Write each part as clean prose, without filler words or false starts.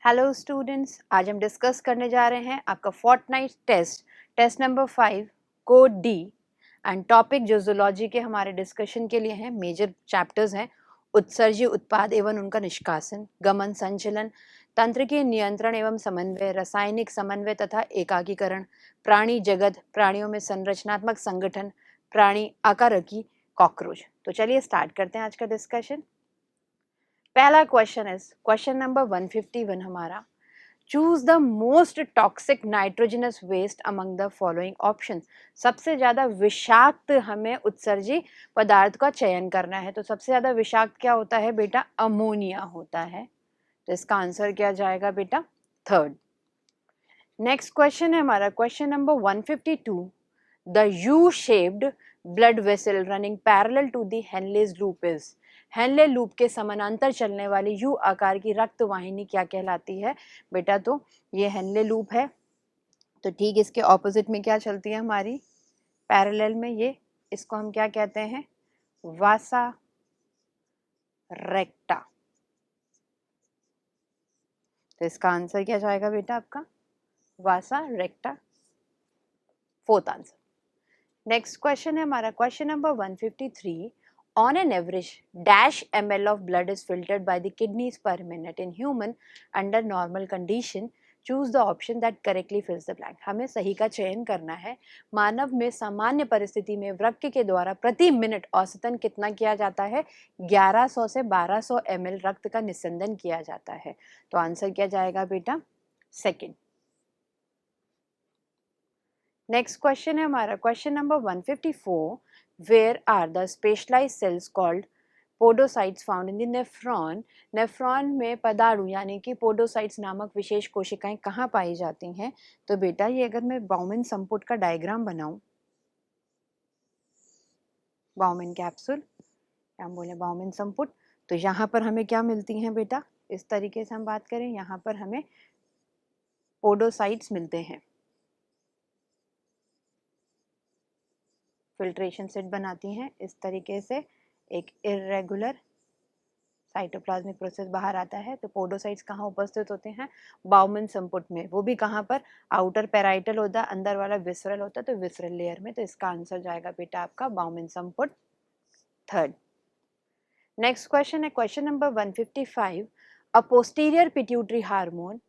Hello students, आज हम discuss करने जा रहे हैं आपका fortnight test number 5 code D and topic जो जूलॉजी के हमारे डिस्कशन के लिए हैं। मेजर चैप्टर्स हैं उत्सर्जी उत्पाद एवं उनका निष्कासन, गमन संचलन, तंत्र के नियंत्रण एवं समन्वय, रासायनिक समन्वय तथा एकाकीकरण, प्राणी जगत, प्राणियों में संरचनात्मक संगठन, प्राणी आकारकी, कॉकरोच। तो चलिए स्टार्ट करते हैं आज का डिस्कशन। पहला क्वेश्चन क्वेश्चन नंबर 151 हमारा, choose the most toxic nitrogenous waste among the following option. सबसे ज्यादा विषाक्त हमें उत्सर्जी पदार्थ का चयन करना है। तो सबसे ज्यादा विषाक्त क्या होता है बेटा? अमोनिया होता है। तो इसका आंसर क्या जाएगा बेटा? थर्ड। नेक्स्ट क्वेश्चन है हमारा question number 152, the U shaped blood vessel running parallel to the Henle's loop is. Henle loop के समानांतर चलने वाली यू आकार की रक्त वाहिनी क्या कहलाती है बेटा? तो ये हेनले लूप है, तो ठीक इसके ऑपोजिट में क्या चलती है हमारी? पैरेलल में। ये इसको हम क्या कहते हैं? वासा रेक्टा। तो इसका आंसर क्या जाएगा बेटा आपका? Vasa recta, fourth answer. Next question है हमारा question number 153, on an average dash ml of blood is filtered by the kidneys per minute in human under normal condition. choose the option that correctly fills the blank. हमें सही का चयन करना है। मानव में सामान्य परिस्थिति में वृक्क के द्वारा प्रति मिनट औसतन कितना किया जाता है? 1100 से 1200 ml रक्त का निस्संदन किया जाता है। तो आंसर क्या जाएगा बेटा? सेकंड। नेक्स्ट क्वेश्चन है हमारा question number 154, where are the specialised cells called podocytes found in the nephron. Nephron में पदाणु यानी कि पोडोसाइट्स नामक विशेष कोशिकाएं कहाँ पाई जाती हैं? तो बेटा ये अगर मैं बाउमन संपुट का डायग्राम बनाऊं, बाउमन कैप्सूल या हम बोले बाउमन संपुट, तो यहाँ पर हमें क्या मिलती हैं बेटा? इस तरीके से हम बात करें, यहाँ पर हमें पोडोसाइट्स मिलते हैं। फिल्ट्रेशन सेट बनाती हैं इस तरीके से, एक इरेगुलर साइटोप्लाज्मिक प्रोसेस बाहर आता है। तो पोडोसाइट्स कहाँ उपस्थित होते हैं? बाउमन संपुट में। वो भी कहाँ पर? आउटर पेराइटल होता है, अंदर वाला विसरल होता है, तो विसरल लेयर में। तो इसका आंसर जाएगा बेटा आपका बाउमन संपुट, थर्ड। नेक्स्ट क्वेश्चन है question number 155, a posterior pituitary hormone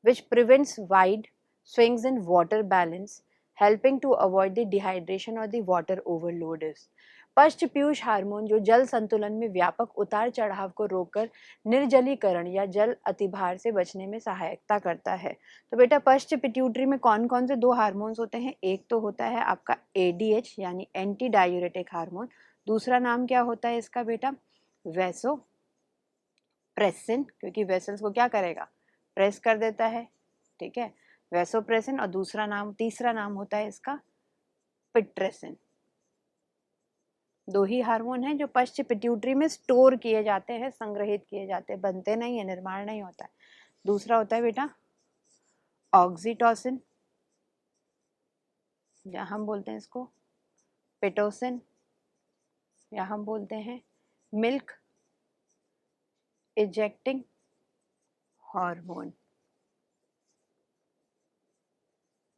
which prevents wide swings in water balance, helping to avoid the dehydration or the water overload is. पश्च पीयूष हार्मोन जो जल संतुलन में व्यापक उतार चढ़ाव को रोककर निर्जलीकरण या जल अतिभार से बचने में सहायता करता है। तो बेटा पश्च पिट्यूटरी में कौन कौन से दो हार्मोन्स होते हैं? एक तो होता है आपका ADH यानी एंटी डायूरेटिक हार्मोन, दूसरा नाम क्या होता है इसका बेटा? वेसोप्रेसिन, क्योंकि वेसल्स को क्या करेगा? प्रेस कर देता है, ठीक है, वेसोप्रेसिन। और दूसरा नाम, तीसरा नाम होता है इसका पिट्रेसिन। दो ही हार्मोन हैं जो पश्च पिट्यूटरी में स्टोर किए जाते हैं, संग्रहित किए जाते हैं, बनते नहीं है, निर्माण नहीं होता है। दूसरा होता है बेटा ऑक्सीटोसिन, या हम बोलते हैं इसको पिटोसिन, या हम बोलते हैं मिल्क इजेक्टिंग हार्मोन,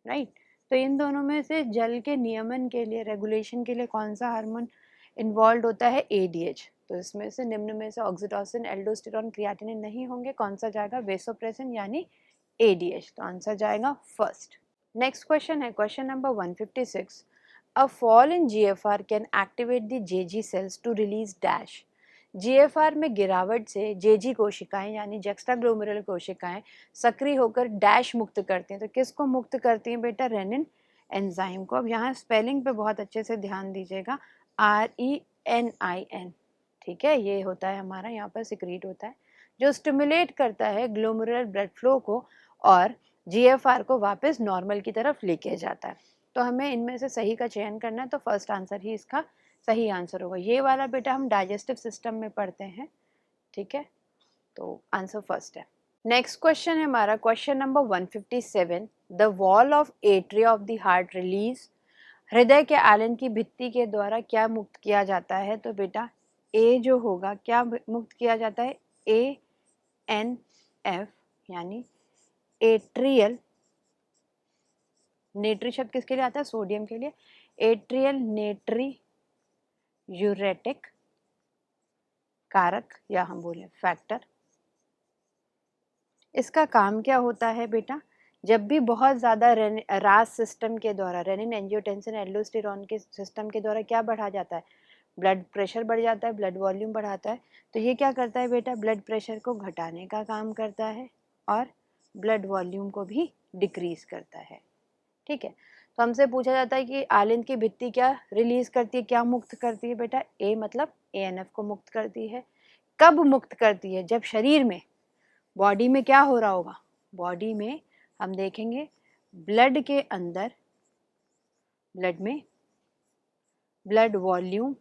राइट। तो इन दोनों में से जल के नियमन के लिए, रेगुलेशन के लिए कौन सा हार्मोन इन्वॉल्व होता है? ADH। तो इसमें से निम्न में से ऑक्सीटोसिन, एल्डोस्टेरॉन, क्रिएटिनिन नहीं होंगे। कौन सा जाएगा? वेसोप्रेसिन यानी ADH। तो आंसर जाएगा फर्स्ट। नेक्स्ट क्वेश्चन है question number 156, a fall in GFR can activate the JG cells to release dash. GFR में गिरावट से JG कोशिकाएं यानी जेक्स्ट्राग्लोमेरुलर कोशिकाएं सक्रिय होकर डैश मुक्त करती हैं। तो किसको मुक्त करती हैं बेटा? रेनिन एंजाइम को। अब यहाँ स्पेलिंग पे बहुत अच्छे से ध्यान दीजिएगा, RENIN, ठीक है। ये होता है हमारा, यहाँ पर सिक्रीट होता है जो स्टिमुलेट करता है ग्लोमेरुलर ब्लड फ्लो को और GFR को वापस नॉर्मल की तरफ लेके जाता है। तो हमें इनमें से सही का चयन करना है, तो फर्स्ट आंसर ही इसका सही आंसर होगा। ये वाला बेटा हम डाइजेस्टिव सिस्टम में पढ़ते हैं, ठीक है, तो आंसर फर्स्ट है। नेक्स्ट क्वेश्चन है हमारा question number 157, the wall of atria of the heart release. हृदय के आलन की भित्ति के द्वारा क्या मुक्त किया जाता है? तो बेटा A जो होगा क्या मुक्त किया जाता है? ANF यानी एट्रियल, नेट्री शब्द किसके लिए आता है? सोडियम के लिए। एट्रियल नेट्री यूरेटिक कारक या हम बोले फैक्टर। इसका काम क्या होता है बेटा? जब भी बहुत ज़्यादा रास सिस्टम के द्वारा, रेनिन एंजियोटेंसिन एल्डोस्टेरॉन के सिस्टम के द्वारा क्या बढ़ा जाता है? ब्लड प्रेशर बढ़ जाता है, ब्लड वॉल्यूम बढ़ाता है। तो ये क्या करता है बेटा? ब्लड प्रेशर को घटाने का काम करता है और ब्लड वॉल्यूम को भी डिक्रीज करता है। ठीक है, तो हमसे पूछा जाता है कि आलिंद की भित्ति क्या रिलीज करती है, क्या मुक्त करती है बेटा? ए मतलब ANF को मुक्त करती है। कब मुक्त करती है? जब शरीर में, बॉडी में क्या हो रहा होगा? बॉडी में हम देखेंगे ब्लड के अंदर, ब्लड में ब्लड वॉल्यूम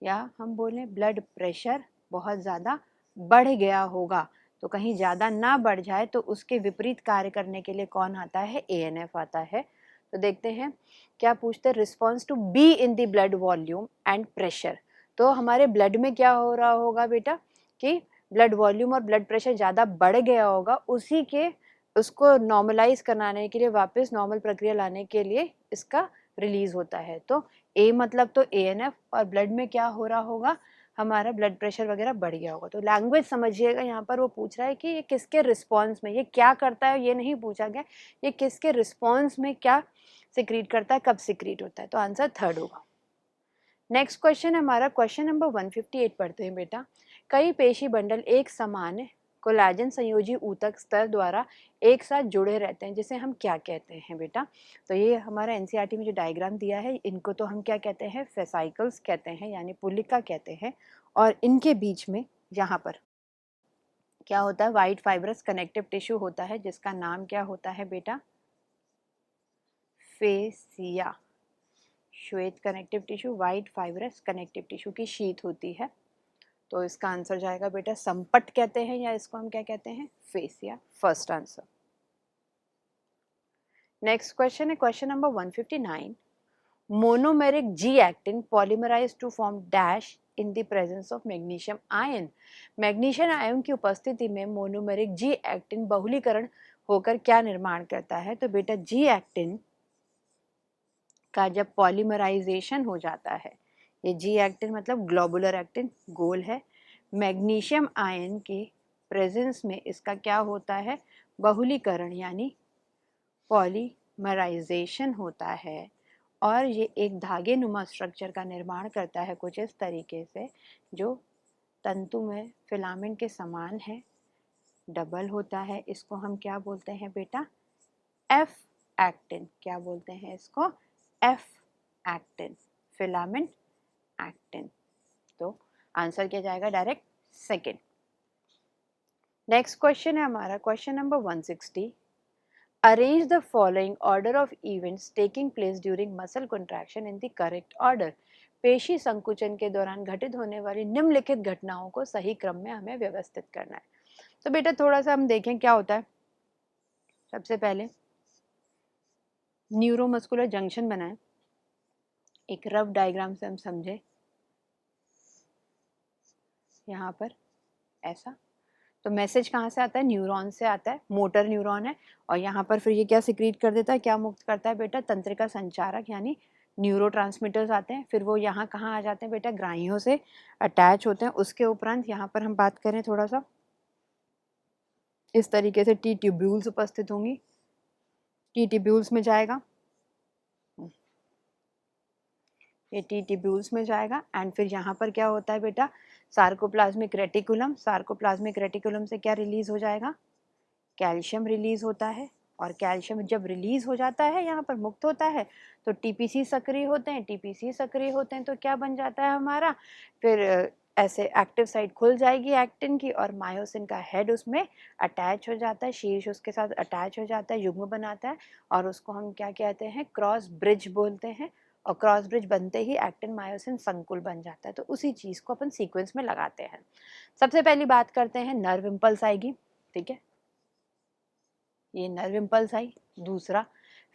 या हम बोलें ब्लड प्रेशर बहुत ज़्यादा बढ़ गया होगा। तो कहीं ज़्यादा ना बढ़ जाए तो उसके विपरीत कार्य करने के लिए कौन आता है? ANF आता है। तो देखते हैं क्या पूछते हैं, response to be in the blood volume and pressure. तो हमारे ब्लड में क्या हो रहा होगा बेटा कि ब्लड वॉल्यूम और ब्लड प्रेशर ज़्यादा बढ़ गया होगा, उसी के उसको नॉर्मलाइज कराने के लिए, वापस नॉर्मल प्रक्रिया लाने के लिए इसका रिलीज होता है। तो ए मतलब तो ANF, और ब्लड में क्या हो रहा होगा? हमारा ब्लड प्रेशर वगैरह बढ़ गया होगा। तो लैंग्वेज समझिएगा, यहाँ पर वो पूछ रहा है कि ये किसके रिस्पॉन्स में, ये क्या करता है, ये नहीं पूछा गया, ये किसके रिस्पॉन्स में क्या सिक्रीट करता है, कब सिक्रीट होता है। तो आंसर थर्ड होगा। नेक्स्ट क्वेश्चन हमारा क्वेश्चन नंबर 158 पढ़ते हैं बेटा। कई पेशी बंडल एक समान कोलाजन संयोजी ऊतक स्तर द्वारा एक साथ जुड़े रहते हैं, जिसे हम क्या कहते हैं बेटा? तो ये हमारा NCERT में जो डायग्राम दिया है, इनको तो हम क्या कहते हैं? फेसाइकल्स कहते हैं, यानी पुलिका कहते हैं। और इनके बीच में यहाँ पर क्या होता है? वाइट फाइब्रस कनेक्टिव टिश्यू होता है, जिसका नाम क्या होता है बेटा? फेसिया। श्वेत connective tissue, white fibrous connective tissue की शीट होती है। तो इसका आंसर जाएगा बेटा संपट कहते हैं, या इसको हम क्या कहते हैं? Fascia. First answer. Next question है question number 159। Monomeric G actin polymerize to form dash in the presence of magnesium ion. Magnesium ion की उपस्थिति में मोनोमेरिक जी एक्टिन बहुलीकरण होकर क्या निर्माण करता है? तो बेटा जी एक्टिन का जब पॉलीमराइजेशन हो जाता है, ये जी एक्टिन मतलब ग्लोबुलर एक्टिन, गोल है, मैग्नीशियम आयन के प्रेजेंस में इसका क्या होता है? बहुलीकरण यानी पॉलीमराइजेशन होता है, और ये एक धागे नुमा स्ट्रक्चर का निर्माण करता है कुछ इस तरीके से, जो तंतु में फिलामेंट के समान है, डबल होता है। इसको हम क्या बोलते हैं बेटा? F actin. क्या बोलते हैं इसको? F actin, filament actin. तो आंसर क्या जाएगा? Direct second. नेक्स्ट क्वेश्चन है हमारा question number 160। Arrange the following order of events taking place during muscle contraction in the correct order. पेशी संकुचन के दौरान घटित होने वाली निम्नलिखित घटनाओं को सही क्रम में हमें व्यवस्थित करना है। तो बेटा थोड़ा सा हम देखें क्या होता है। सबसे पहले न्यूरोमस्कुलर जंक्शन बनाएं, एक रफ डायग्राम से हम समझे, यहाँ पर ऐसा। तो मैसेज कहाँ से आता है? न्यूरॉन से आता है, मोटर न्यूरॉन है, और यहाँ पर फिर ये क्या सिक्रीट कर देता है, क्या मुक्त करता है बेटा? तंत्रिका संचारक यानी न्यूरोट्रांसमीटर्स आते हैं। फिर वो यहाँ कहाँ आ जाते हैं बेटा? ग्राहियों से अटैच होते हैं। उसके उपरांत यहाँ पर हम बात करें थोड़ा सा, इस तरीके से टी ट्यूब्यूल्स उपस्थित होंगी, टी ट्यूब्यूल्स में जाएगा, ये टी ट्यूब्यूल्स में जाएगा। एंड फिर यहाँ पर क्या होता है बेटा? सार्कोप्लाज्मिक रेटिकुलम, सार्कोप्लाज्मिक रेटिकुलम से क्या रिलीज हो जाएगा? कैल्शियम रिलीज होता है, और कैल्शियम जब रिलीज हो जाता है, यहाँ पर मुक्त होता है, तो टीपीसी सक्रिय होते हैं, टीपीसी सक्रिय होते हैं तो क्या बन जाता है हमारा? फिर ऐसे एक्टिव साइट खुल जाएगी एक्टिन की, और मायोसिन का हेड उसमें अटैच हो जाता है, शीर्ष उसके साथ अटैच हो जाता है, युग्म बनाता है, और उसको हम क्या कहते हैं? क्रॉस ब्रिज बोलते हैं। और क्रॉस ब्रिज बनते ही एक्टिन मायोसिन संकुल बन जाता है। तो उसी चीज़ को अपन सीक्वेंस में लगाते हैं। सबसे पहली बात करते हैं, नर्व इम्पल्स आएगी, ठीक है, ये नर्व इम्पल्स आई। दूसरा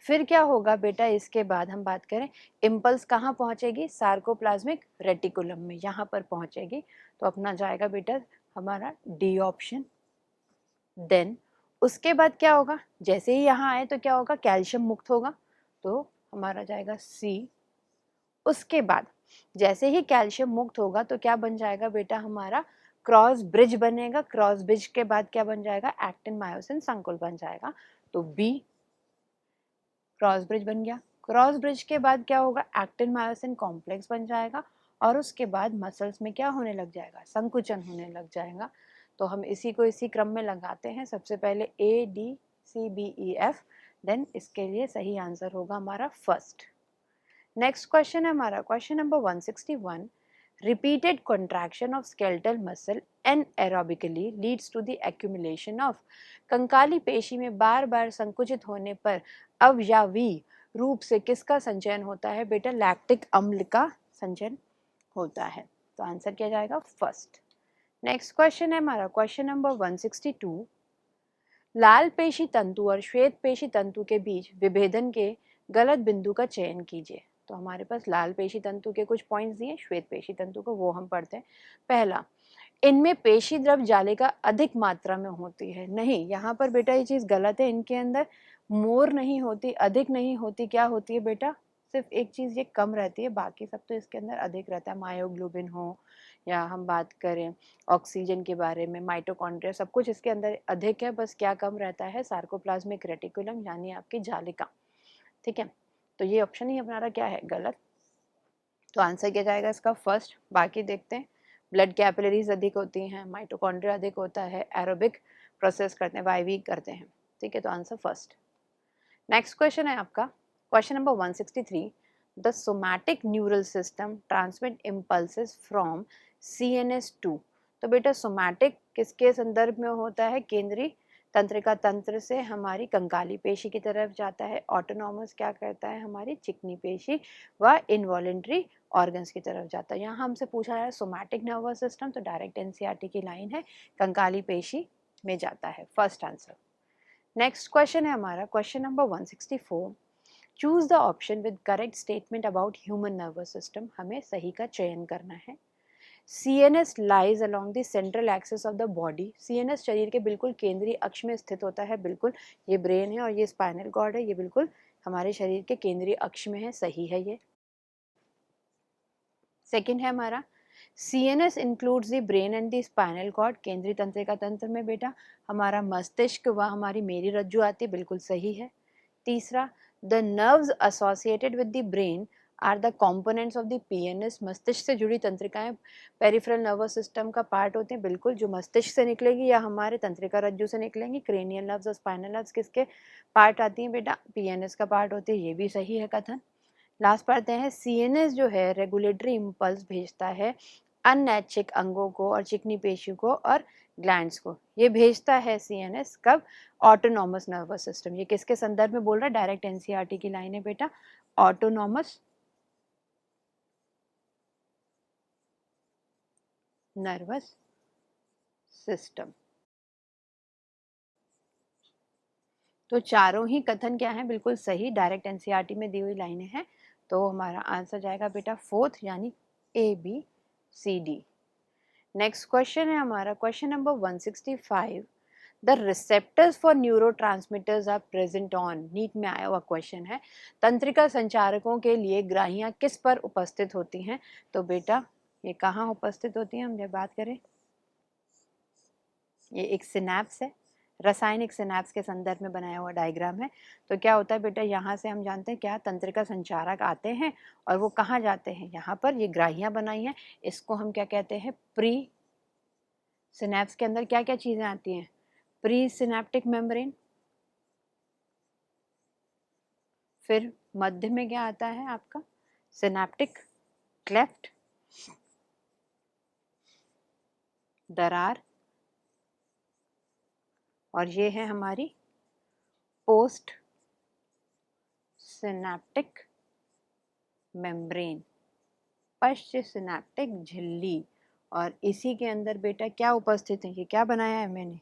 फिर क्या होगा बेटा? इसके बाद हम बात करें, इम्पल्स कहाँ पहुँचेगी? सार्कोप्लाज्मिक रेटिकुलम में, यहाँ पर पहुँचेगी। तो अपना जाएगा बेटा हमारा डी ऑप्शन। देन उसके बाद क्या होगा, जैसे ही यहाँ आए तो क्या होगा, कैल्शियम मुक्त होगा, तो हमारा जाएगा सी। उसके बाद जैसे ही कैल्शियम मुक्त होगा तो क्या बन जाएगा बेटा, हमारा क्रॉस ब्रिज बनेगा। क्रॉस ब्रिज के बाद क्या बन जाएगा, एक्टिन मायोसिन संकुल बन जाएगा, तो बी क्रॉस ब्रिज बन गया। क्रॉस ब्रिज के बाद क्या होगा, एक्टिन मायोसिन कॉम्प्लेक्स बन जाएगा, और उसके बाद मसल्स में क्या होने लग जाएगा, संकुचन होने लग जाएगा। तो हम इसी को इसी क्रम में लगाते हैं, सबसे पहले A D C B E F, then इसके लिए सही आंसर होगा हमारा फर्स्ट। नेक्स्ट क्वेश्चन है हमारा question number 161। Repeated contraction of skeletal muscle anaerobically leads to the accumulation of, Kankali पेशी में बार बार संकुचित होने पर अवयवी रूप से किसका संचयन होता है बेटा, लैक्टिक अम्ल का संचयन होता है। तो आंसर क्या जाएगा, फर्स्ट। नेक्स्ट क्वेश्चन है हमारा क्वेश्चन नंबर 162। लाल पेशी तंतु और श्वेत पेशी तंतु के बीच विभेदन के गलत बिंदु का चयन कीजिए। तो हमारे पास लाल पेशी तंतु के कुछ पॉइंट्स दिए, श्वेत पेशी तंतु को वो हम पढ़ते हैं। पहला, इनमें पेशी द्रव जालिका अधिक मात्रा में होती है। नहीं, यहाँ पर बेटा ये चीज़ गलत है, इनके अंदर मोर नहीं होती, अधिक नहीं होती, क्या होती है बेटा, सिर्फ एक चीज़ ये कम रहती है, बाकी सब तो इसके अंदर अधिक रहता है। मायोग्लोबिन हो या हम बात करें ऑक्सीजन के बारे में, माइटोकॉन्ड्रिया, सब कुछ इसके अंदर अधिक है, बस क्या कम रहता है, सार्कोप्लाज्मिक रेटिकुलम यानी आपकी जालिका। ठीक है, तो ये ऑप्शन ही हमारा क्या है, गलत। तो आंसर क्या जाएगा इसका, फर्स्ट। बाकी देखते हैं, ब्लड कैपिलरीज अधिक होती हैं, माइटोकॉन्ड्रिया अधिक होता है, एरोबिक प्रोसेस करते हैं, वाईवी करते हैं। ठीक है, तो आंसर फर्स्ट। नेक्स्ट क्वेश्चन है आपका question number 163। The somatic neural system transmit impulses from CNS to. तो बेटा सोमैटिक किसके संदर्भ में होता है, केंद्रीय तंत्रिका तंत्र से हमारी कंकाली पेशी की तरफ जाता है। ऑटोनॉमस क्या करता है, हमारी चिकनी पेशी व इनवॉलेंट्री ऑर्गन्स की तरफ जाता है। यहाँ हमसे पूछा है सोमैटिक नर्वस सिस्टम, तो डायरेक्ट NCERT की लाइन है, कंकाली पेशी में जाता है, फर्स्ट आंसर। नेक्स्ट क्वेश्चन है हमारा question number 164। Choose the option with correct statement about human nervous system. हमें सही का चयन करना है। CNS lies along the central axis of the body. CNS शरीर के बिल्कुल केंद्रीय अक्ष में स्थित होता है, बिल्कुल ये ब्रेन है और ये स्पाइनल कॉर्ड है, ये बिल्कुल हमारे शरीर के केंद्रीय अक्ष में है, सही है ये। सेकेंड है हमारा CNS includes the brain and the spinal cord. केंद्रीय तंत्रिका तंत्र में बेटा हमारा मस्तिष्क व हमारी मेरी रज्जु आती है, बिल्कुल सही है। तीसरा, the nerves associated with the brain are the components of the PNS। मस्तिष्क से जुड़ी तंत्रिकाएं पेरिफेरल नर्वस सिस्टम का पार्ट होते हैं, बिल्कुल, जो मस्तिष्क से निकलेगी या हमारे तंत्रिका रज्जु से निकलेंगी। क्रेनियल नर्व्स और स्पाइनल नर्व्स किसके पार्ट आती हैं बेटा, PNS का पार्ट होती है, ये भी सही है कथन। लास्ट पढ़ते हैं, CNS जो है रेगुलेटरी इम्पल्स भेजता है अनैच्छिक अंगों को और चिकनी पेशी को और ग्लैंड्स को। ये भेजता है CNS कब, ऑटोनॉमस नर्वस सिस्टम। ये किसके संदर्भ में बोल रहा है, डायरेक्ट NCERT की लाइन है बेटा, ऑटोनॉमस नर्वस सिस्टम। तो चारों ही कथन क्या है, बिल्कुल सही, डायरेक्ट NCERT में दी हुई लाइनें हैं। तो हमारा आंसर जाएगा बेटा फोर्थ, यानी ABCD। नेक्स्ट क्वेश्चन है हमारा question number 165। The receptors for neurotransmitters are present on. NEET में आया हुआ क्वेश्चन है, तंत्रिका संचारकों के लिए ग्राहियां किस पर उपस्थित होती हैं। तो बेटा ये कहाँ उपस्थित होती हैं, हम जब बात करें, ये एक सिनैप्स है, रासायनिक सिनैप्स के संदर्भ में बनाया हुआ डायग्राम है। तो क्या होता है बेटा, यहाँ से हम जानते हैं क्या, तंत्रिका संचारक आते हैं और वो कहाँ जाते हैं, यहाँ पर ये ग्राहियां बनाई हैं, इसको हम क्या कहते हैं, प्री सिनैप्स के अंदर क्या क्या चीजें आती हैं, प्री सिनैप्टिक मेम्ब्रेन, फिर मध्य में क्या आता है आपका, सिनैप्टिक क्लेफ्ट, दरार, और ये है हमारी पोस्ट सिनैप्टिक मेम्ब्रेन, पश्च सिनैप्टिक झिल्ली। और इसी के अंदर बेटा क्या उपस्थित है, ये क्या बनाया है मैंने,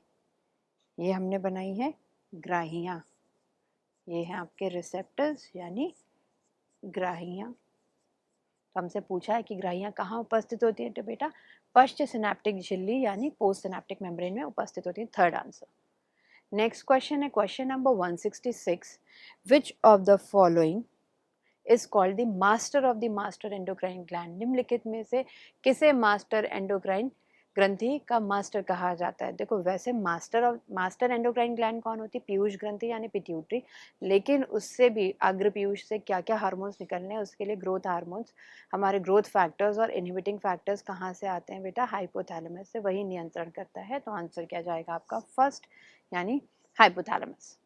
ये हमने बनाई है ग्राहियां, ये हैं आपके रिसेप्टर्स यानी ग्राहियां। तो हमसे पूछा है कि ग्राहियां कहाँ उपस्थित होती है, तो बेटा पश्च सिनैप्टिक झिल्ली यानी पोस्ट सिनैप्टिक मेम्ब्रेन में उपस्थित होती है, थर्ड आंसर। नेक्स्ट क्वेश्चन है question number 166, which of the following is called the master of the master endocrine gland. निम्नलिखित में से किसे मास्टर एंडोक्राइन ग्रंथि का मास्टर कहा जाता है। देखो वैसे मास्टर एंडोक्राइन ग्लैंड कौन होती है, पीयूष ग्रंथि यानी पिट्यूटरी, लेकिन उससे भी अग्र पीयूष से क्या क्या हार्मोन्स निकलने हैं, उसके लिए ग्रोथ हार्मोन्स, हमारे ग्रोथ फैक्टर्स और इनहिबिटिंग फैक्टर्स कहाँ से आते हैं बेटा, हाइपोथैलेमस से, वही नियंत्रण करता है। तो आंसर क्या जाएगा आपका फर्स्ट यानी हाइपोथैलेमस।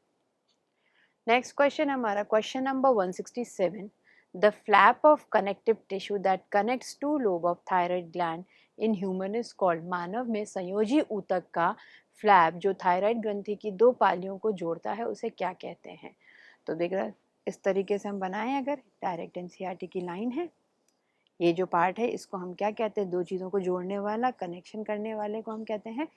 नेक्स्ट क्वेश्चन हमारा question number 167, the flap of connective tissue that connects two lobe of thyroid gland in human is called. मानव में संयोजी ऊतक का फ्लैप जो थायराइड ग्रंथि की दो पालियों को जोड़ता है उसे क्या कहते हैं। तो देख रहे इस तरीके से हम बनाएं, अगर डायरेक्ट एनसीईआरटी की लाइन है, ये जो पार्ट है इसको हम क्या कहते हैं, दो चीज़ों को जोड़ने वाला, कनेक्शन करने वाले को हम कहते हैं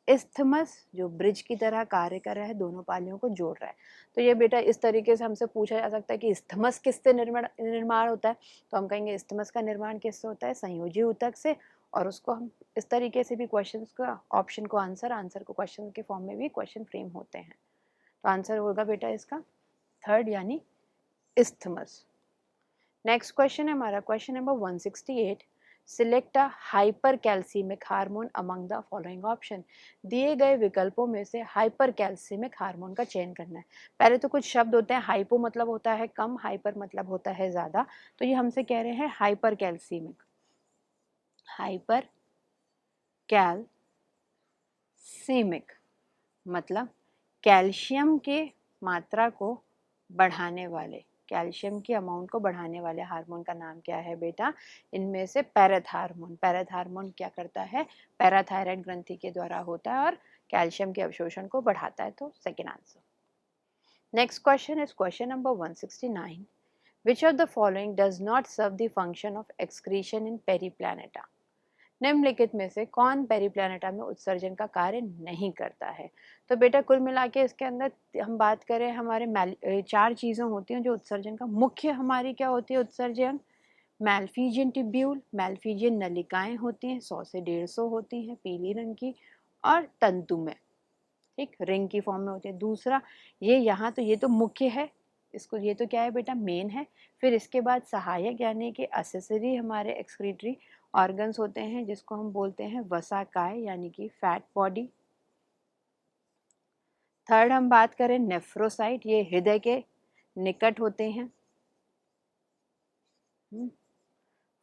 इस्थमस, जो ब्रिज की तरह कार्य कर रहा है, दोनों पालियों को जोड़ रहा है। तो ये बेटा इस तरीके से हमसे पूछा जा सकता है कि इस्थमस किससे निर्माण होता है, तो हम कहेंगे इस्थमस का निर्माण किससे होता है, संयोजी ऊतक से। और उसको हम इस तरीके से भी क्वेश्चन का ऑप्शन को आंसर को क्वेश्चन के फॉर्म में भी क्वेश्चन फ्रेम होते हैं। तो आंसर होगा बेटा इसका थर्ड यानी इस्थमस। नेक्स्ट क्वेश्चन है हमारा question number 168, select a hyper calcemic hormone among the following option. दिए गए विकल्पों में से हाइपर कैल्सीमिक हार्मोन का चयन करना है। पहले तो कुछ शब्द होते हैं, हाइपो मतलब होता है कम, हाइपर मतलब होता है ज़्यादा, तो ये हमसे कह रहे हैं हाइपर कैल्सीमिक। हाइपर कैल्सीमिक मतलब कैल्शियम के मात्रा को बढ़ाने वाले, कैल्शियम की अमाउंट को बढ़ाने वाले हार्मोन का नाम क्या है बेटा, इनमें से पैरेथ हार्मोन। पैरेथ हार्मोन क्या करता है, पैराथायराइड ग्रंथि के द्वारा होता है और कैल्शियम के अवशोषण को बढ़ाता है। तो second answer. Next question is question number 169, which of the following does not serve the function of excretion in Periplaneta. निम्नलिखित में से कौन पेरीप्लैनेटा में उत्सर्जन का कार्य नहीं करता है। तो बेटा कुल मिला के इसके अंदर हम बात करें, हमारे चार चीज़ें होती हैं जो उत्सर्जन का मुख्य, हमारी क्या होती है उत्सर्जन, मैल्फीजियन टिब्यूल, मैल्फीजियन नलिकाएं होती हैं 100 से 150 होती हैं पीली रंग की, और तंतु में, ठीक, रिंग की फॉर्म में होती है। दूसरा ये यहाँ तो ये तो मुख्य है, इसको ये तो क्या है बेटा मेन है। फिर इसके बाद सहायक यानी कि असेसरी हमारे एक्सक्रीटरी ऑर्गन्स होते हैं जिसको हम बोलते हैं वसाकाय यानी कि फैट बॉडी। थर्ड हम बात करें नेफ्रोसाइट, ये हृदय के निकट होते हैं।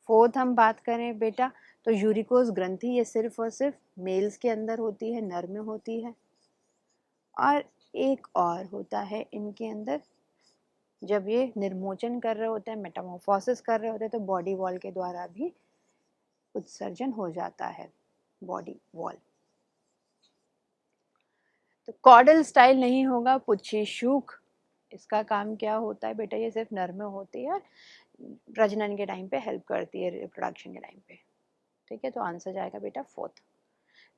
फोर्थ हम बात करें बेटा तो यूरिकोस ग्रंथि, ये सिर्फ और सिर्फ मेल्स के अंदर होती है, नर में होती है। और एक और होता है इनके अंदर, जब ये निर्मोचन कर रहे होते हैं, मेटामॉर्फोसिस कर रहे होते हैं, तो बॉडी वॉल के द्वारा भी उत्सर्जन हो जाता है, बॉडी वॉल। तो कॉर्डल स्टाइल नहीं होगा, पुच्छी शूक, इसका काम क्या होता है बेटा, ये सिर्फ नर में होती है, प्रजनन के टाइम पे हेल्प करती है, रिप्रोडक्शन के टाइम पे। ठीक है, तो आंसर जाएगा बेटा फोर्थ।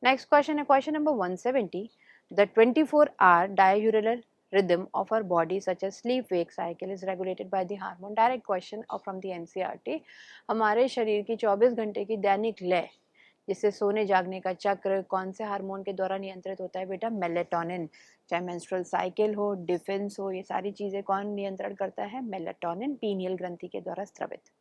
नेक्स्ट क्वेश्चन है question number 170, the 24-hour diurnal rhythm of our body such as sleep wake cycle is regulated by the hormone। Direct question from the NCERT. हमारे शरीर की 24 घंटे की दैनिक लय, जिससे सोने जागने का चक्र कौन से हार्मोन के द्वारा नियंत्रित होता है बेटा, मेलेटोनिन। चाहे मेंस्ट्रुअल साइकिल हो, डिफेंस हो, ये सारी चीजें कौन नियंत्रण करता है, मेलेटोनिन, पीनियल ग्रंथि के द्वारा स्रावित।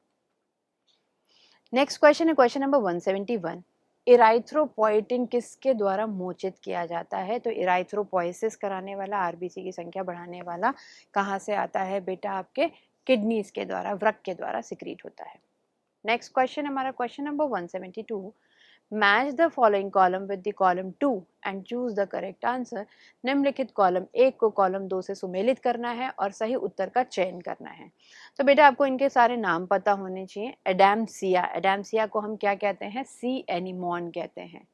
नेक्स्ट क्वेश्चन है क्वेश्चन नंबर 171, इराइथ्रोपोइटिन किसके द्वारा मोचित किया जाता है। तो इराइथ्रोपोइसिस कराने वाला, आरबीसी की संख्या बढ़ाने वाला कहाँ से आता है बेटा, आपके किडनीज के द्वारा, वृक्क के द्वारा सिक्रीट होता है। नेक्स्ट क्वेश्चन हमारा question number 172, match the following column with the column 2 and choose the correct answer. निम्नलिखित कॉलम 1 को कॉलम 2 से सुमेलित करना है और सही उत्तर का चयन करना है। तो बेटा आपको इनके सारे नाम पता होने चाहिए। एडामसिया, एडामसिया को हम क्या कहते हैं, सी एनिमोन कहते हैं,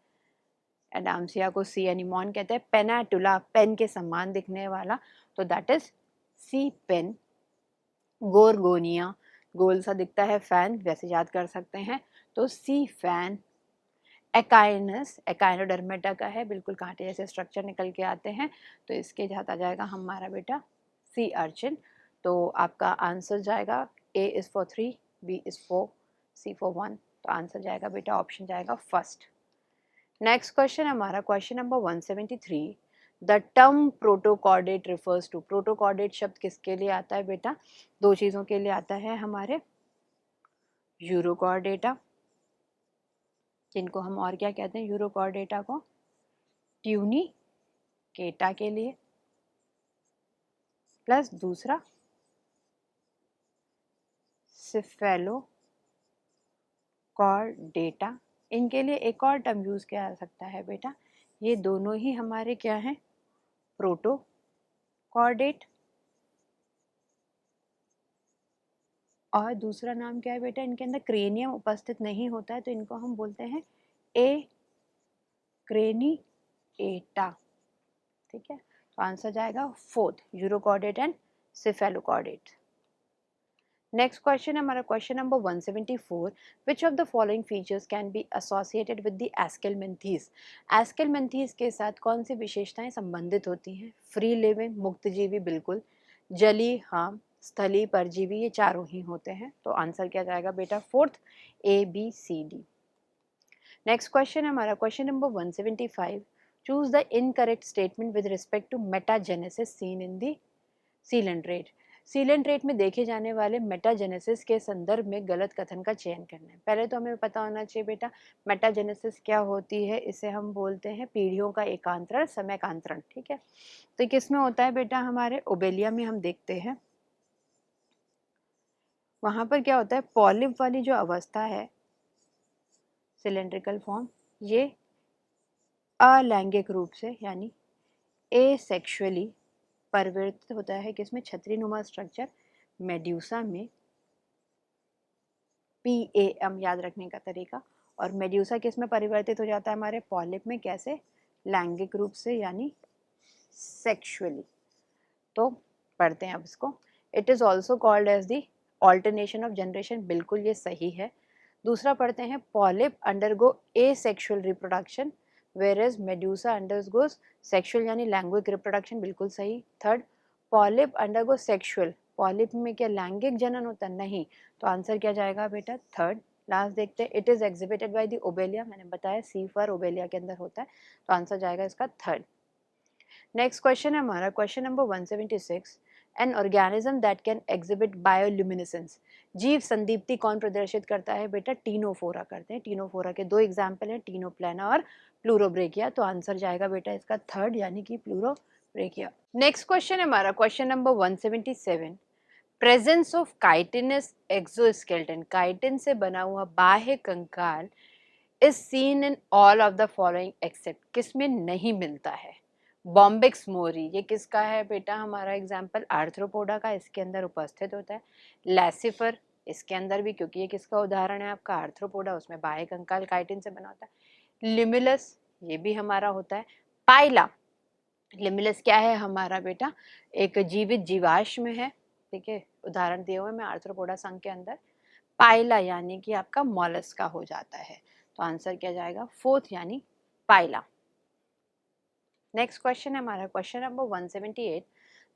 एडामसिया को सी एनिमोन कहते हैं। पेनाटुला, पेन के समान दिखने वाला, तो that is sea pen. Gorgonia, गोल सा दिखता है फैन, वैसे याद कर सकते हैं, तो सी फैन। एकाइनस, एकाइनोडर्मेटा का है, बिल्कुल कांटे जैसे स्ट्रक्चर निकल के आते हैं, तो इसके साथ आ जाएगा हमारा बेटा सी अर्चिन। तो आपका आंसर जाएगा A is for 3, B is for, C for 1, तो आंसर जाएगा बेटा ऑप्शन जाएगा फर्स्ट। नेक्स्ट क्वेश्चन हमारा question number 173, the term protochordate refers to, protochordate शब्द किसके लिए आता है बेटा, दो चीज़ों के लिए आता है, हमारे यूरोकॉर्डेटा, जिनको हम और क्या कहते हैं, यूरोकॉर्डेटा को ट्यूनिकेटा के लिए, प्लस दूसरा सिफेलोकॉर्डेटा, इनके लिए एक और टर्म यूज किया जा सकता है बेटा, ये दोनों ही हमारे क्या हैं, प्रोटोकॉर्डेट, और दूसरा नाम क्या है बेटा, इनके अंदर क्रेनियम उपस्थित नहीं होता है तो इनको हम बोलते हैं ए क्रेनिएटा, ठीक है। तो आंसर जाएगा fourth, urochordate and cephalochordate. Next question हमारा question number 174, which of the following features can be associated with the aschelminthes, aschelminthes के साथ कौन सी विशेषताएं संबंधित होती हैं, फ्री लिविंग मुक्तजीवी बिल्कुल, जली हाँ, स्थली परजीवी, ये चारों ही होते हैं। तो आंसर क्या जाएगा बेटा, fourth, A B C D. Next question हमारा question number 175, choose the incorrect statement with respect to metagenesis seen in the coelenterate, coelenterate में देखे जाने वाले मेटाजेनेसिस के संदर्भ में गलत कथन का चयन करना है। पहले तो हमें पता होना चाहिए बेटा मेटाजेनेसिस क्या होती है, इसे हम बोलते हैं पीढ़ियों का एकांतरण, समयकांतरण, ठीक है। तो किस में होता है बेटा, हमारे ओबेलिया में हम देखते हैं, वहां पर क्या होता है, पॉलिप वाली जो अवस्था है सिलेंड्रिकल फॉर्म, ये अलैंगिक रूप से यानी एसेक्सुअली परिवर्तित होता है, किसमें, छतरी नुमा स्ट्रक्चर मेड्यूसा में, PAM याद रखने का तरीका, और मेड्यूसा किस में परिवर्तित हो जाता है, हमारे पॉलिप में, कैसे, लैंगिक रूप से यानी सेक्सुअली। तो पढ़ते हैं अब इसको, it is also called as the alternation of generation, बिल्कुल ये सही है। दूसरा पढ़ते हैं, polyp undergo asexual reproduction whereas medusa undergoes sexual यानी लैंगिक रिप्रोडक्शन, बिल्कुल सही। Third, polyp undergo sexual, polyp में क्या लैंगिक जनन होता है, नहीं, तो आंसर क्या जाएगा बेटा, थर्ड। लास्ट देखते हैं, it is exhibited by the Obelia, मैंने बताया सी फॉर ओबेलिया के अंदर होता है, तो आंसर जाएगा इसका थर्ड। नेक्स्ट क्वेश्चन है हमारा question number 176, an organism that can exhibit bioluminescence, जीव संदीप्ति कौन प्रदर्शित करता है बेटा, टीनोफोरा करते हैं। टीनोफोरा के दो एग्जाम्पल हैं, टीनोप्लाना और प्लूरोब्रेकिया, तो आंसर जाएगा बेटा इसका थर्ड यानी कि प्लूरोब्रेकिया। नेक्स्ट क्वेश्चन है हमारा question number 177, presence of chitinous exoskeleton, chitin से बना हुआ बाह्य कंकाल is seen in all of the following except, किसमें नहीं मिलता है, बॉम्बिक्स मोरी, ये किसका है बेटा, हमारा एग्जाम्पल आर्थ्रोपोडा का, इसके अंदर उपस्थित होता है। लैसिफर, इसके अंदर भी, क्योंकि ये किसका उदाहरण है आपका, आर्थ्रोपोडा, उसमें बाह्य कंकाल काइटिन से बना होता है। लिमुलस, ये भी हमारा होता है। पाइला, लिमुलस क्या है हमारा बेटा, एक जीवित जीवाश्म है, ठीक है, उदाहरण दिए हुए मैं आर्थ्रोपोडा संघ के अंदर। पाइला यानी कि आपका मॉलस्का हो जाता है, तो आंसर क्या जाएगा, फोर्थ यानी पाइला। नेक्स्ट क्वेश्चन है हमारा question number 178,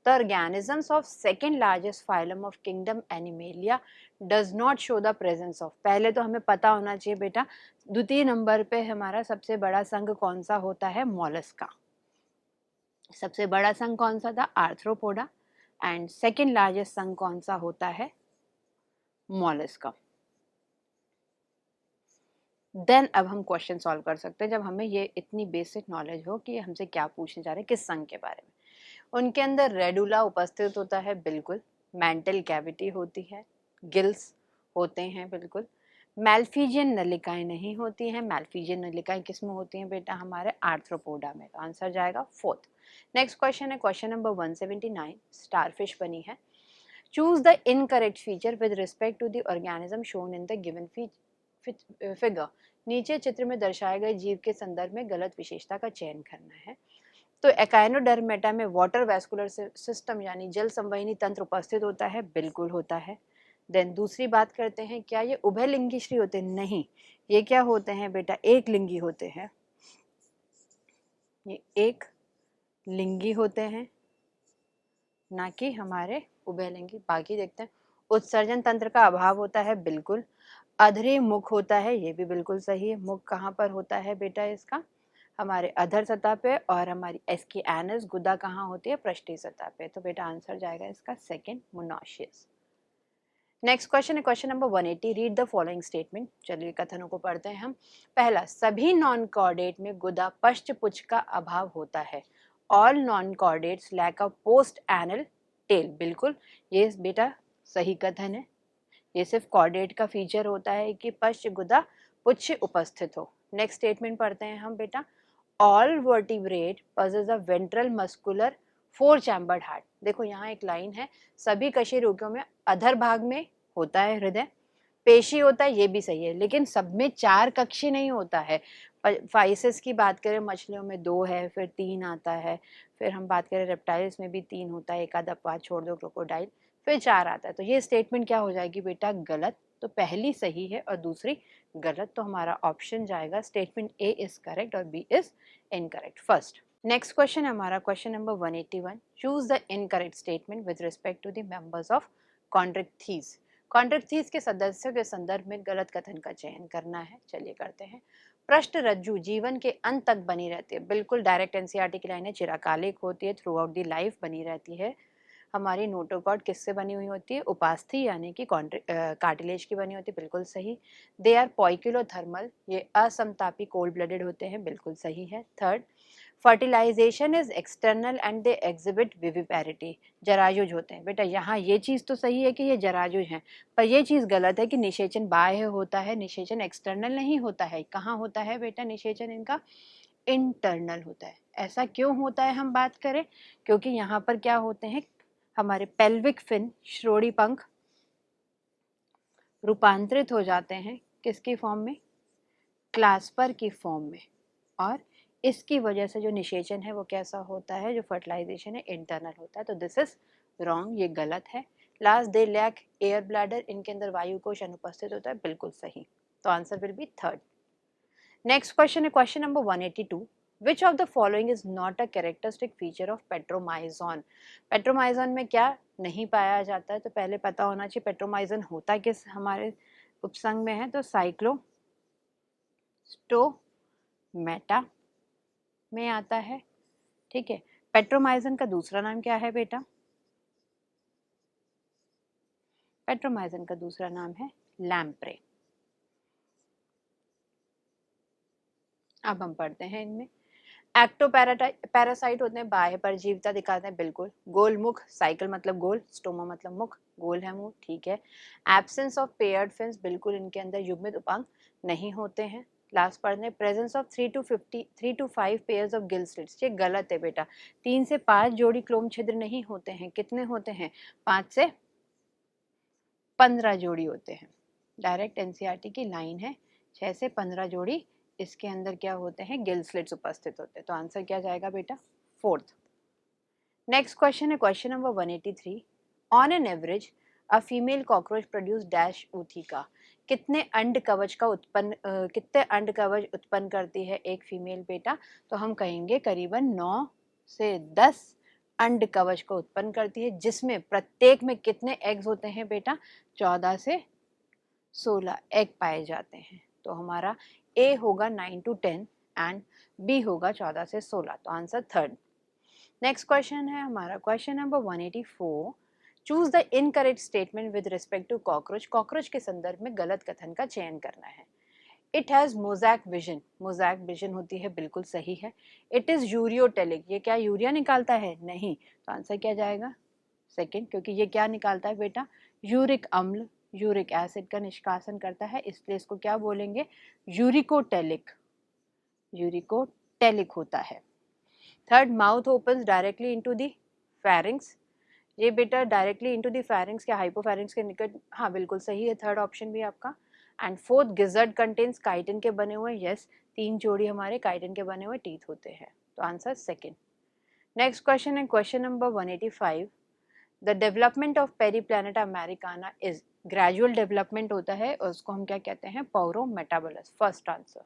the organisms of second largest phylum of kingdom animalia does not show the presence of, पहले तो हमें पता होना चाहिए बेटा द्वितीय नंबर पे हमारा सबसे बड़ा संघ कौन सा होता है, मॉलस्का, सबसे बड़ा संघ कौन सा था, आर्थ्रोपोडा, एंड सेकेंड लार्जेस्ट संघ कौन सा होता है, मॉलस्का। देन अब हम क्वेश्चन सॉल्व कर सकते हैं जब हमें ये इतनी बेसिक नॉलेज हो कि हमसे क्या पूछने जा रहे हैं, किस संघ के बारे में। उनके अंदर रेडुला उपस्थित होता है, बिल्कुल, मेंटल कैविटी होती है, गिल्स होते हैं, बिल्कुल, मैल्फीजियन नलिकाएं नहीं होती हैं, मैल्फीजियन नलिकाएं किस में होती हैं बेटा, हमारे आर्थ्रोपोडा में, तो आंसर जाएगा फोर्थ। नेक्स्ट क्वेश्चन है क्वेश्चन नंबर 179, स्टारफिश बनी है, choose the incorrect feature with respect to the organism shown in the given figure, नीचे चित्र में दर्शाए गए जीव के संदर्भ में गलत विशेषता का चयन करना है। तो एकाइनोडर्मेटा में वाटर वैस्कुलर सिस्टम यानी जल संवहनी तंत्र उपस्थित होता है, बिल्कुल होता है। देन दूसरी बात करते हैं, क्या ये उभयलिंगी श्री होते हैं, नहीं, ये क्या होते हैं बेटा, एक लिंगी होते हैं, ये एक लिंगी होते हैं, ना कि हमारे उभयलिंगी। बाकी देखते हैं, उत्सर्जन तंत्र का अभाव होता है, बिल्कुल, अधरी मुख होता है, ये भी बिल्कुल सही है, मुख कहाँ पर होता है बेटा इसका, हमारे अधर सतह पे, और हमारी इसकी एनस गुदा कहाँ होती है, पृष्ठीय सतह पे। तो बेटा आंसर जाएगा इसका सेकंड, मोनोशियस। नेक्स्ट क्वेश्चन है question number 180, read the following statement. चलिए कथनों को पढ़ते हैं हम। पहला, सभी नॉन कॉर्डेट में गुदा पश्चपुच्छ का अभाव होता है। All non chordates lack a post anal tail. बिल्कुल, ये बेटा सही कथन है। ये सिर्फ कॉर्डेट का फीचर होता है कि पश्च गुदा पुच्छ उपस्थित हो। नेक्स्ट स्टेटमेंट पढ़ते हैं हम बेटा। ऑल वर्टिब्रेट पजेस अ ventral muscular four chambered heart. देखो यहाँ एक लाइन है, सभी कशेरुकियों में अधर भाग में होता है हृदय, पेशी होता है, ये भी सही है, लेकिन सब में चार कक्षी नहीं होता है। फाइसेस की बात करें मछलियों में 2 है, फिर 3 आता है, फिर हम बात करें रेप्टाइल्स में भी 3 होता है, एक आध अपवाद छोड़ दो क्रोकोडाइल, फिर 4 आता है। तो ये स्टेटमेंट क्या हो जाएगी बेटा, गलत। तो पहली सही है और दूसरी गलत, तो हमारा ऑप्शन जाएगा स्टेटमेंट ए इज करेक्ट और B is incorrect. First next question है हमारा question number 181, choose the incorrect statement with respect to the members of Chondrichthyes. Chondrichthyes के सदस्यों के संदर्भ में गलत कथन का चयन करना है। चलिए करते हैं। पृष्ठ रज्जु जीवन के अंत तक बनी रहती है। बिल्कुल डायरेक्ट एनसीईआरटी की लाइन है, चिरकालिक होती है, थ्रू आउट दी लाइफ बनी रहती है। हमारी नोटोकॉर्ड किससे बनी हुई होती है, उपास्थि यानी कि कार्टिलेज की बनी होती है, बिल्कुल सही। दे आर पॉइक्यूलोथर्मल, ये असमतापी कोल्ड ब्लडेड होते हैं, बिल्कुल सही है। Third, fertilization is external and they exhibit viviparity, जरायुज होते हैं। बेटा यहाँ ये चीज़ तो सही है कि ये जरायुज हैं, पर ये चीज़ गलत है कि निषेचन बाह्य होता है, निषेचन एक्सटर्नल नहीं होता है। कहाँ होता है बेटा निषेचन इनका, इंटरनल होता है। ऐसा क्यों होता है हम बात करें, क्योंकि यहाँ पर क्या होते हैं, हमारे पेल्विक फिन श्रोणी पंख रूपांतरित हो जाते हैं किसकी फॉर्म में, क्लास्पर की फॉर्म में, और इसकी वजह से जो निषेचन है वो कैसा होता है, जो फर्टिलाइजेशन है इंटरनल होता है। तो दिस इज रॉन्ग, ये गलत है। Last, they lack air bladder, इनके अंदर वायु कोश अनुपस्थित होता है, बिल्कुल सही। तो answer will be third. Next question है question number 182, which of the following is not a characteristic feature of petromyzon. Petromyzon में क्या नहीं पाया जाता है, तो पहले पता होना चाहिए पेट्रोमाइजोन होता किस हमारे उपसंग में है, तो साइक्लोस्टोमेटा में आता है। ठीक है, पेट्रोमाइजन का दूसरा नाम क्या है बेटा, पेट्रोमाइजन का दूसरा नाम है लैम्प्रे। अब हम पढ़ते हैं इनमें। पैरासाइट होते हैं, बाह्य परजीविता दिखाते हैं, बिल्कुल। गोलमुख, साइकिल मतलब गोल, स्टोमा मतलब मुख, गोल है मुंह, ठीक है। एब्सेंस ऑफ पेयर्ड फिन्स, बिल्कुल इनके अंदर युग्मित उपांग नहीं होते हैं। लास्ट पढ़ने, presence of 3 to 5 pairs of gill slits, ये गलत है बेटा। 3 से 5 जोड़ी क्लोम छिद्र नहीं होते हैं, कितने होते हैं, 5 से 15 जोड़ी होते हैं। डायरेक्ट एनसीईआरटी की लाइन है, 6 से 15 जोड़ी इसके अंदर क्या होते हैं, गिल स्लिट्स उपस्थित होते हैं। तो आंसर क्या जाएगा बेटा, फोर्थ। नेक्स्ट क्वेश्चन है question number 183, on an average a female cockroach produce dash ऊथिका। कितने अंड कवच उत्पन्न करती है एक फीमेल बेटा, तो हम कहेंगे करीबन 9 से 10 अंड कवच को उत्पन्न करती है, जिसमें प्रत्येक में कितने एग्स होते हैं बेटा, 14 से 16 एग पाए जाते हैं। तो हमारा ए होगा 9 to 10 एंड बी होगा 14 से 16, तो आंसर थर्ड। नेक्स्ट क्वेश्चन है हमारा question number 184, choose the incorrect statement with respect to cockroach. Cockroach के संदर्भ में गलत कथन का चयन करना है। It has mosaic vision, mosaic vision होती है, बिल्कुल सही है। इट इज यूरियोटेलिक, ये क्या यूरिया निकालता है, नहीं। तो आंसर क्या जाएगा, सेकेंड, क्योंकि ये क्या निकालता है बेटा, यूरिक अम्ल, यूरिक एसिड का निष्कासन करता है, इसलिए इसको क्या बोलेंगे, यूरिकोटेलिक, यूरिकोटेलिक होता है। Third, mouth opens directly into the pharynx, ये बेटा डायरेक्टली इनटू द फेरिंग्स क्या हाइपोफेरिंग्स के निकट, हाँ बिल्कुल सही है, थर्ड ऑप्शन भी आपका। And fourth, gizzard contains chitin के बने हुए, यस, 3 जोड़ी हमारे काइटिन के बने हुए टीथ होते हैं, तो आंसर सेकेंड। नेक्स्ट क्वेश्चन है question number 185, the development of Periplaneta Americana is, gradual development होता है और उसको हम क्या कहते हैं, पौरोमेटाबोलस, फर्स्ट आंसर।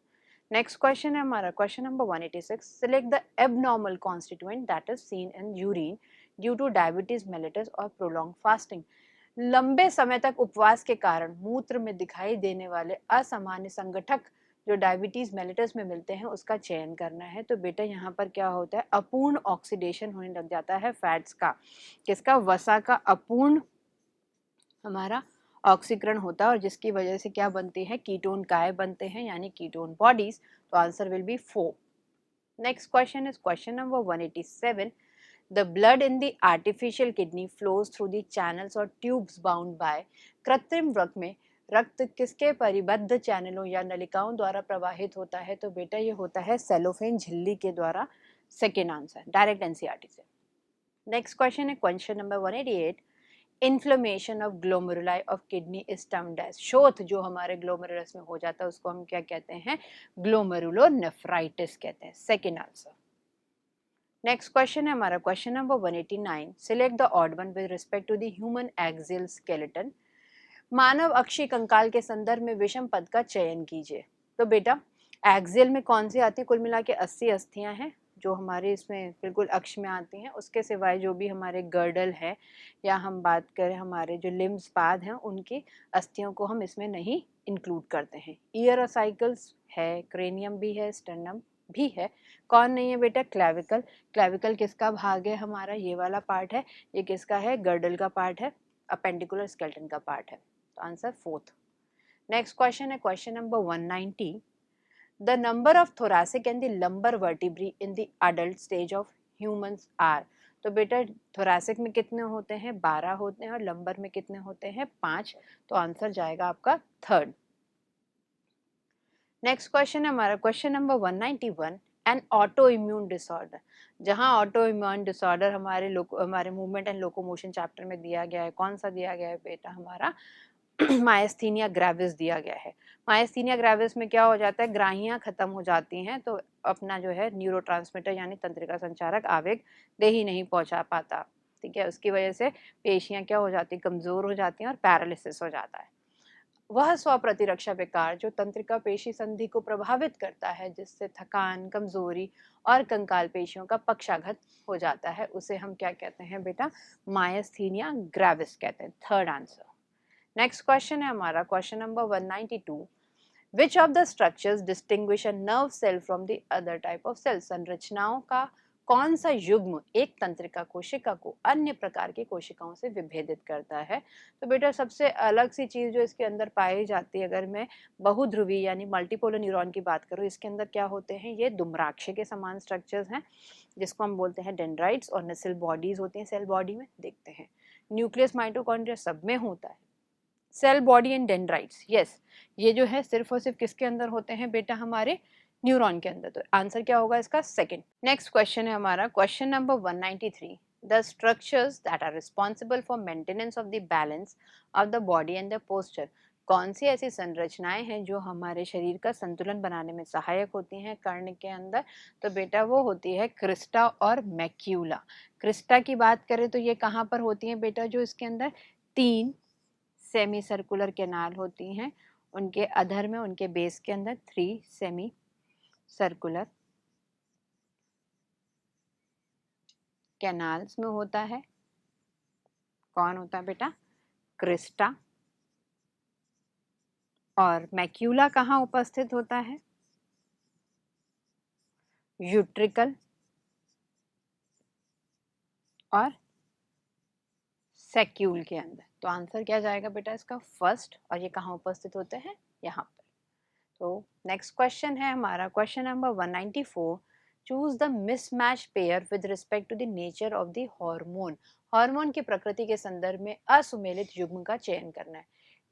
नेक्स्ट क्वेश्चन है हमारा question number 186, select the abnormal constituent that is seen in urine due two diabetes mellitus और प्रोलॉन्ग फास्टिंग। लंबे समय तक उपवास के कारण मूत्र में दिखाई देने वाले असामान्य संगठक जो डायबिटीज मेलिटस में मिलते हैं उसका चयन करना है। तो बेटा यहाँ पर क्या होता है, अपूर्ण ऑक्सीडेशन होने लग जाता है फैट्स का, किसका, वसा का अपूर्ण हमारा ऑक्सीकरण होता है, और जिसकी वजह से क्या बनती है, कीटोन काय बनते हैं, यानी कीटोन बॉडीज। तो answer will B 4। Next question is question number 187। The blood in the artificial kidney flows through the channels or tubes bound by। कृत्रिम वृक में रक्त किसके परिबद्ध चैनलों या नलिकाओं द्वारा प्रवाहित होता है? तो बेटा ये होता है सेलोफेन झिल्ली के द्वारा। सेकेंड आंसर, डायरेक्ट एनसीईआरटी से। नेक्स्ट क्वेश्चन है question number 188। Inflammation of glomeruli of kidney is termed as. शोथ जो हमारे ग्लोमेरुलस में हो जाता है उसको हम क्या कहते हैं, ग्लोमेरुलोनेफ्राइटिस कहते हैं। Second answer. नेक्स्ट क्वेश्चन है हमारा question number 189। Select the odd one with respect to the human axial skeleton. मानव अक्षीय कंकाल के संदर्भ में विषम पद का चयन कीजिए। तो बेटा एक्सियल में कौन सी आती है, कुल मिला के 80 अस्थियां हैं जो हमारे इसमें बिल्कुल अक्ष में आती हैं। उसके सिवाय जो भी हमारे गर्डल है या हम बात करें हमारे जो लिम्स पाद हैं उनकी अस्थियों को हम इसमें नहीं इंक्लूड करते हैं। ईयर साइकिल्स है, क्रेनियम भी है, स्टर्नम भी है। कौन नहीं है बेटा, क्लैविकल। क्लैविकल किसका भाग है, हमारा ये वाला पार्ट है। ये किसका है, गर्डल का पार्ट है, अपेंडिकुलर स्केलेटन का पार्ट है। तो आंसर 4th। नेक्स्ट क्वेश्चन है question number 190। The number of thoracic and the lumbar vertebrae in the adult stage of humans are. तो बेटा thoracic में कितने होते हैं, 12 होते हैं, और लंबर में कितने होते हैं, 5। तो आंसर जाएगा आपका 3rd। नेक्स्ट क्वेश्चन है हमारा question number 191। N auto immune disorder. जहां ऑटो इम्यून डिसऑर्डर हमारे मूवमेंट एंड लोकोमोशन चैप्टर में दिया गया है, कौन सा दिया गया है बेटा, हमारा मायस्थीनिया ग्रेविस दिया गया है। मायस्थीनिया ग्रेविस में क्या हो जाता है, ग्राहियां खत्म हो जाती हैं, तो अपना जो है न्यूरोट्रांसमीटर यानी तंत्रिका संचारक आवेग दे ही नहीं पहुंचा पाता। ठीक है, उसकी वजह से पेशियां क्या हो जाती, कमजोर हो जाती हैं और पैरालिसिस हो जाता है। वह स्वप्रतिरक्षा विकार जो तंत्रिका पेशी संधि को प्रभावित करता है, जिससे थकान, कमजोरी और कंकाल पेशियों का पक्षाघात हो जाता है, उसे हम क्या कहते हैं बेटा, मायस्थीनिया ग्रेविस कहते हैं। 3rd answer. नेक्स्ट क्वेश्चन है हमारा question number 192। Which of the structures distinguish a nerve cell from the other type of cell. संरचनाओं का कौन सा युग्म एक तंत्रिका कोशिका को अन्य प्रकार की कोशिकाओं से विभेदित करता है? तो बेटा सबसे अलग सी चीज जो इसके अंदर पाई जाती है, अगर मैं बहुध्रुवी यानी मल्टीपोलर न्यूरॉन की बात करूँ, इसके अंदर क्या होते हैं, ये दुम्राक्ष के समान स्ट्रक्चर्स हैं जिसको हम बोलते हैं डेंड्राइट्स, और नसेल बॉडीज होती हैं सेल बॉडी में, देखते हैं। न्यूक्लियस माइटोकॉन्ड्रिया सब में होता है। Cell body and dendrites, yes, ये जो है सिर्फ और सिर्फ किसके अंदर होते हैं बेटा, हमारे न्यूरॉन के अंदर। तो आंसर क्या होगा इसका, 2nd। नेक्स्ट क्वेश्चन है हमारा question number 193। The structures that are responsible for maintenance of the balance of the body and the posture. कौन सी ऐसी संरचनाएं हैं जो हमारे शरीर का संतुलन बनाने में सहायक होती हैं कर्ण के अंदर? तो बेटा वो होती है क्रिस्टा और मैक्यूला। क्रिस्टा की बात करें तो ये कहाँ पर होती है बेटा, जो इसके अंदर 3 सेमी सर्कुलर कैनाल होती हैं, उनके अधर में, उनके बेस के अंदर 3 सेमी सर्कुलर कैनाल्स में होता है। कौन होता है बेटा, क्रिस्टा। और मैक्यूला कहाँ उपस्थित होता है, यूट्रिकल और सैक्यूल के अंदर। तो आंसर क्या जाएगा बेटा इसका, 1st। और ये कहाँ उपस्थित होते हैं, यहाँ पर। तो नेक्स्ट क्वेश्चन है हमारा question number 194। Choose the mismatch pair with respect to the nature of the hormone. Hormone की प्रकृति के संदर्भ में असुमेलित युग्म का चयन करना है।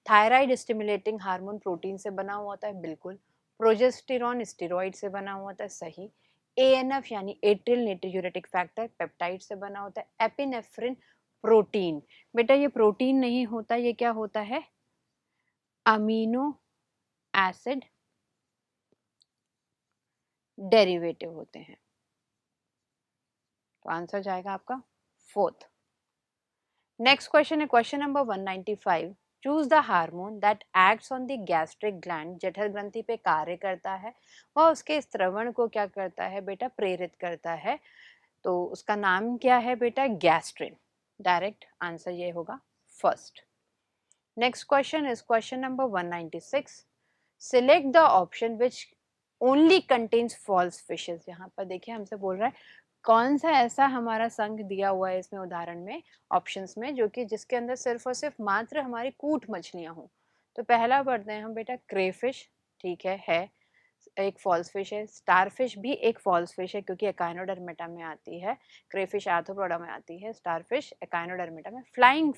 थायराइड स्टिमुलेटिंग हार्मोन प्रोटीन से बना हुआ होता है, बिल्कुल। प्रोजेस्टेरॉन स्टेरॉइड से बना हुआ होता है, सही। एएनएफ यानी एट्रियल नाइट्रोयूरेटिक फैक्टर पेप्टाइड से बना होता है। एपिनेफ्रिन प्रोटीन, बेटा ये प्रोटीन नहीं होता, ये क्या होता है, अमीनो एसिड डेरिवेटिव होते हैं। तो आंसर जाएगा आपका 4th। नेक्स्ट क्वेश्चन है question number 195। Choose the hormone that acts on the gastric gland. जठर ग्रंथि पे कार्य करता है, वह उसके स्त्रवण को क्या करता है बेटा, प्रेरित करता है। तो उसका नाम क्या है बेटा, गैस्ट्रिन। डायरेक्ट आंसर ये होगा 1st। Next question is question number 196। Select the option which only contains false fishes. यहाँ पर देखिए हमसे बोल रहा है कौन सा ऐसा हमारा संघ दिया हुआ है इसमें उदाहरण में ऑप्शंस में जो कि जिसके अंदर सिर्फ और सिर्फ मात्र हमारी कूट मछलियां हों। तो पहला पढ़ते हैं हम बेटा क्रेफिश, ठीक है एक फॉल्स फिश है। स्टारफिश भी एक फॉल्स फिश है क्योंकि एकाइनोडर्मेटा में आती है। क्रेफिश आर्थ्रोपोडा में आती है, स्टारफिश एकाइनोडर्मेटा में। फ्लाइंग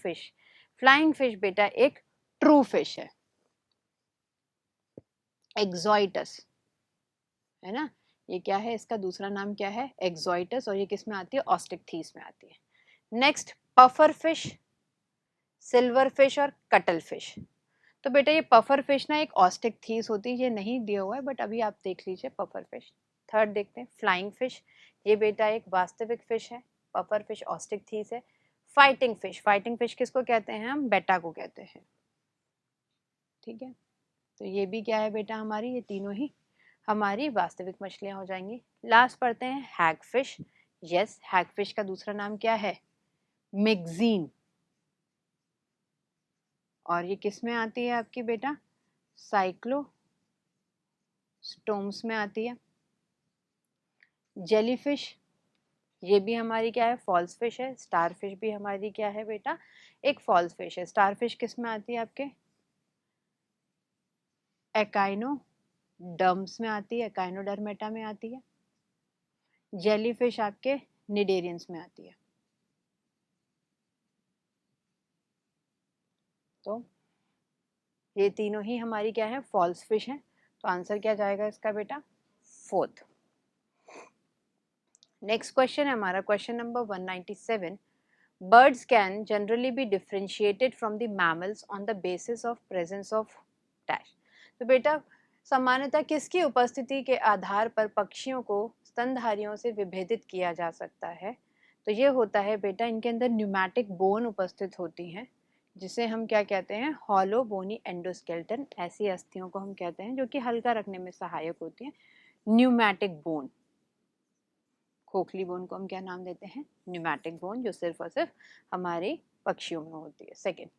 फिश बेटा एक ट्रू फिश है, एक्सोइटस है ना, ये क्या है, इसका दूसरा नाम क्या है, एक्सोइटस, और ये किस में आती है, ऑस्टिकथीस में आती है। Next puffer fish, silver fish और कटल फिश। तो बेटा ये पफर फिश ना एक ऑस्टिकथीस होती है, ये नहीं दिया हुआ है बट अभी आप देख लीजिए पफर फिश। थर्ड देखते हैं फ्लाइंग फिश, ये बेटा एक वास्तविक फिश है, पफर फिश ऑस्टिकथीस है। फाइटिंग फिश किसको कहते हैं हम, बेटा को कहते हैं, ठीक है। तो ये भी क्या है बेटा हमारी, ये तीनों ही हमारी वास्तविक मछलियां हो जाएंगी। लास्ट पढ़ते हैं हैगफिश। यस, हैगफिश का दूसरा नाम क्या है, मैगजीन, और ये किस में आती है आपकी बेटा, साइक्लोस्टोम्स में आती है। जेलीफिश, ये भी हमारी क्या है, फॉल्स फिश है। स्टारफिश भी हमारी क्या है बेटा, एक फॉल्स फिश है। स्टारफिश किस में आती है आपके, एकाइनोडर्म्स में आती है, एकाइनोडर्मेटा में आती है। जेलीफिश आपके निडेरियंस में आती है। तो ये तीनों ही हमारी क्या है, फॉल्स फिश हैं। तो आंसर क्या जाएगा इसका बेटा, फोर्थ। नेक्स्ट क्वेश्चन है हमारा question number 197। Birds can generally be differentiated from the mammals on the basis of presence of dash। तो बेटा सामान्यतः किसकी उपस्थिति के आधार पर पक्षियों को स्तनधारियों से विभेदित किया जा सकता है। तो ये होता है बेटा इनके अंदर न्यूमैटिक बोन उपस्थित होती हैं, जिसे हम क्या कहते हैं, हॉलो बोनी एंडोस्केल्टन। ऐसी अस्थियों को हम कहते हैं जो कि हल्का रखने में सहायक होती हैं, न्यूमैटिक बोन। खोखली बोन को हम क्या नाम देते हैं, न्यूमैटिक बोन, जो सिर्फ और सिर्फ हमारे पक्षियों में होती है। सेकेंड,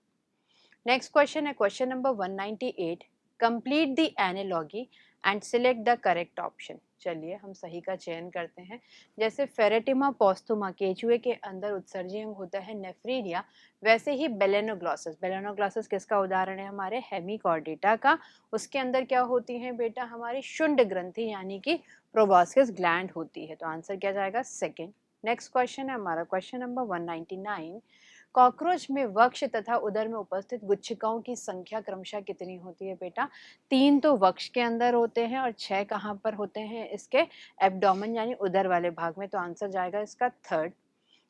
नेक्स्ट क्वेश्चन है question number 198। Complete the analogy and select the correct option. चलिए हम सही का चयन करते हैं। जैसे फेरेटिमा पोस्थुमा केचुए के अंदर उत्सर्जी अंग होता है नेफ्रीडिया, वैसे ही बेलेनोग्लॉसस किसका उदाहरण है, हमारे हेमिकॉर्डेटा का। उसके अंदर क्या होती है बेटा, हमारी शुंड ग्रंथि यानी कि प्रोबॉस्किस ग्लैंड होती है। तो आंसर क्या जाएगा, सेकेंड। नेक्स्ट क्वेश्चन है हमारा क्वेश्चन नंबर 199। कॉकरोच में वक्ष तथा उदर में उपस्थित गुच्छिकाओं की संख्या क्रमशः कितनी होती है बेटा, 3 तो वक्ष के अंदर होते हैं और 6 कहाँ पर होते हैं, इसके एब्डोमेन यानी उदर वाले भाग में। तो आंसर जाएगा इसका थर्ड।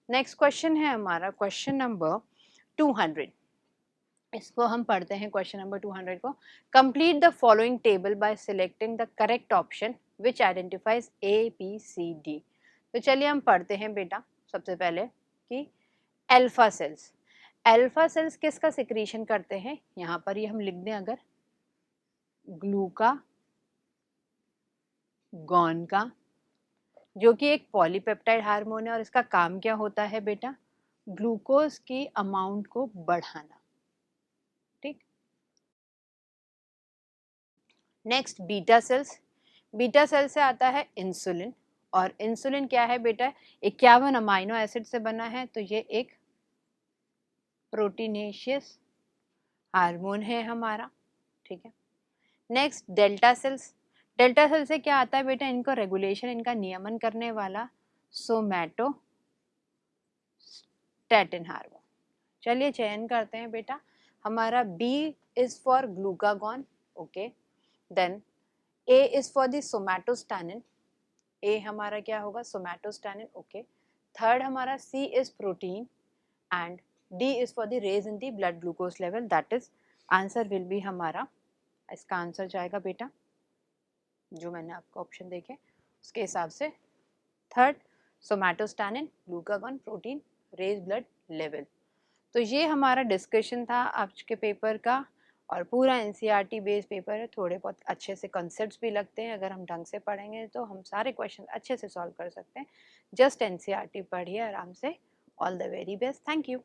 नेक्स्ट क्वेश्चन है हमारा क्वेश्चन नंबर 200। इसको हम पढ़ते हैं क्वेश्चन नंबर 200 को। Complete the following table by selecting the correct option which identifies ABCD। तो चलिए हम पढ़ते हैं बेटा सबसे पहले कि अल्फा सेल्स किसका सिक्रीशन करते हैं, यहाँ पर ये हम लिख दें अगर, ग्लूकागॉन का, जो कि एक पॉलीपेप्टाइड हार्मोन है और इसका काम क्या होता है बेटा, ग्लूकोज की अमाउंट को बढ़ाना, ठीक। नेक्स्ट बीटा सेल से आता है इंसुलिन, और इंसुलिन क्या है बेटा, 51 अमाइनो एसिड से बना है। तो ये एक प्रोटीनेशियस हार्मोन है हमारा, ठीक है। नेक्स्ट डेल्टा सेल से क्या आता है बेटा, इनको रेगुलेशन, इनका नियमन करने वाला सोमैटोस्टैटिन हार्मोन। चलिए चयन करते हैं बेटा, हमारा B is for glucagon, okay. Then A is for the somatostatin, A हमारा क्या होगा, सोमैटोस्टैनिन, ओके। थर्ड हमारा C is protein and D is for the raise in the blood glucose level, that is answer will be हमारा, इसका answer जाएगा बेटा जो मैंने आपको ऑप्शन देखे उसके हिसाब से third, somatostatin, glucagon, protein, raise blood level. तो ये हमारा डिस्कशन था आज के पेपर का, और पूरा NCERT बेस्ड पेपर है। थोड़े बहुत अच्छे से कॉन्सेप्ट्स भी लगते हैं, अगर हम ढंग से पढ़ेंगे तो हम सारे क्वेश्चन अच्छे से सॉल्व कर सकते हैं। जस्ट NCERT पढ़िए आराम से। All the very best, thank you.